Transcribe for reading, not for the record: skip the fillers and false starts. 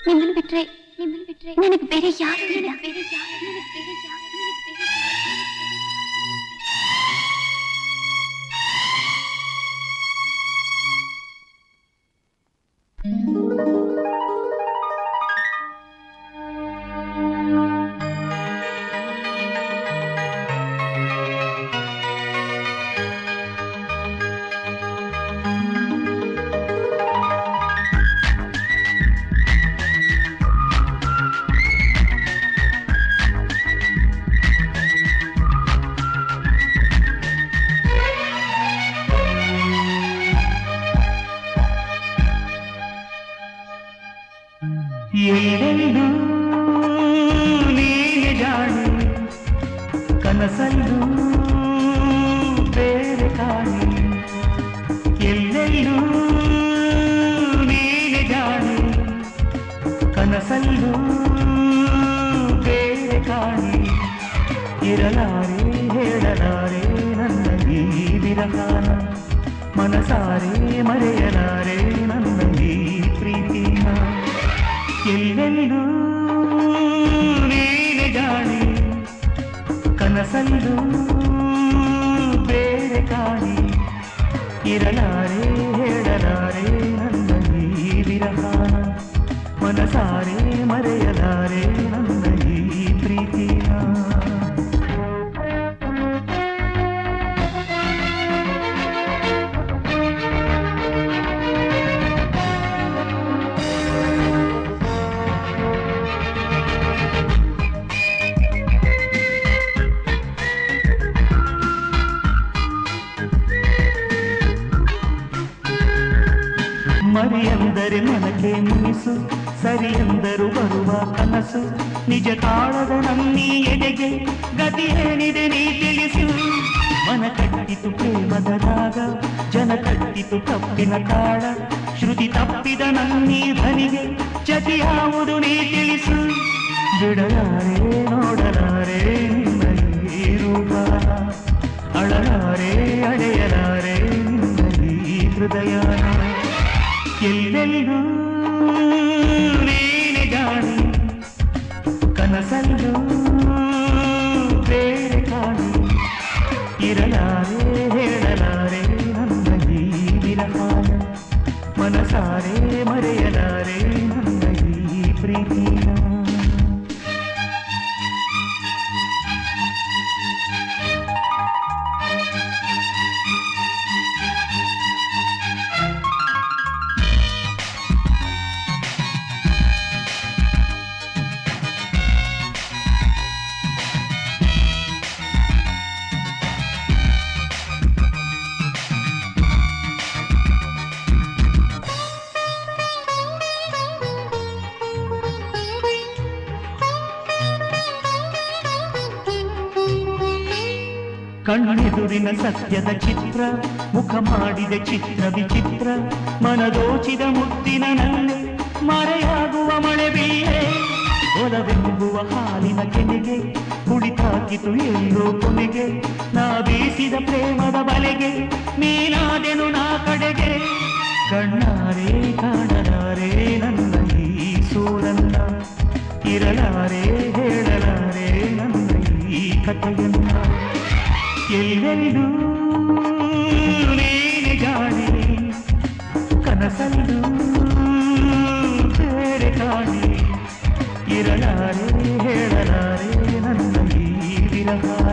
ನಿಮ್ಮನ್ನು ಬಿಟ್ರೆ ನನಗೆ ಬೇರೆ ಯಾರು ಇಲ್ಲ. ಎಲ್ಲೆಲ್ಲೂ ನೀನೆ ಜಾಣೆ, ಕನಸಲ್ಲೂ ಬೇರೆ ಕಾಣೆ. ಎಲ್ಲೆಲ್ಲೂ ನೀನೆ ಜಾಣೆ, ಕನಸಲ್ಲೂ ಬೇರೆ ಕಾಣೆ. ಇರಲಾರೆ ಹೇಳಲಾರೆ ನನ್ನ ಈ ವಿರಹಾನ, ಮನಸಾರೆ ಮರೆಯಲಾರೆ ನನ್ನ ಈ ಪ್ರೀತಿನ. ಎಲ್ಲೆಲ್ಲೂ ನೀನೆ ಜಾಣೆ, ಕನಸಲ್ಲೂ ಬೇರೆ ಕಾಣೆ. ಇರಲಾರೆ ಹೇಳಲಾರೆ ನನ್ನ ಈ ವಿರಹಾನ, ಮನಸಾರೆ ಮರೆಯಲಾರೆ ನನ್ನ ಈ ಪ್ರೀತಿನ. ಮರಿಯಂದರೆ ಮನಕ್ಕೆ ಮುನಿಸು, ಸರಿಯಂದರು ಬರುವ ಕನಸು. ನಿಜ ಕಾಳದ ನನ್ನೀ ಎದೆಗೆ ಗತಿ ಏನಿದೆ ನೀ ತಿಳಿಸು. ಮನ ಕಟ್ಟಿತು ಪ್ರೇಮದ ರಾಗ, ಜನ ಕಟ್ಟಿತು ತಪ್ಪಿನ ತಾಳ. ಶ್ರುತಿ ತಪ್ಪಿದ ನನ್ನೀ ಧ್ವನಿಗೆ ಜತಿ ಯಾವುದು ನೀ ತಿಳಿಸು. ಬಿಡಲಾರೆ ನೋಡಲಾರೆ ನಿನ್ನ ಈ ರೂಪ, ಅಳಲಾರೆ ಅಳೆಯಲಾರೆ ನಿನ್ನ ಈ ಹೃದಯನ. ಎಲ್ಲೆಲ್ಲೂ ನೀನೆ ಜಾಣೆ, ಕನಸಲ್ಲೂ ಬೇರೆ ಕಾಣೆ. ಇರಲಾರೆ ಹೇಳಲಾರೆ ನನ್ನ ಈ ವಿರಹಾನ, ಮನಸಾರೆ ಮರೆಯಲಾರೆ ನನ್ನ ಈ ಪ್ರೀತಿನ. ಕಣ್ಣೆದುರಿನ ಸತ್ಯದ ಚಿತ್ರ, ಮುಖ ಮಾಡಿದ ಚಿತ್ರ ವಿಚಿತ್ರ. ಮನದೋಚಿದ ಮುತ್ತಿನ ನಲ್ಲೆ, ಮರೆಯಾಗುವ ಮಳೆ ಬೀಳೆ. ಒಲವೆಂಬುವ ಹಾಲಿನ ಕೆನೆಗೆ ಕುಳಿತಾಕಿತು ಎಲ್ಲೋ ಕೊನೆಗೆ. ನಾ ಬೀಸಿದ ಪ್ರೇಮದ ಬಲೆಗೆ ನೀನಾದೆನು ನಾ ಕಡೆಗೆ. ಕಣ್ಣಾರೆ ಕಾಣಲಾರೆ ನನ್ನ ಈ ಸೋಲನ್ನ, ಇರಲಾರೆ ಹೇಳಲಾರೆ ನನ್ನ ಈ ಕಥೆಯನ್ನ. ಎಲ್ಲೆಲ್ಲೂ ನೀನೆ ಜಾಣೆ, ಕನಸಲ್ಲೂ ಬೇರೆ ಕಾಣೆ. ಇರಲಾರೆ ಹೇಳಲಾರೆ ನನ್ನ ಈ ವಿರಹ.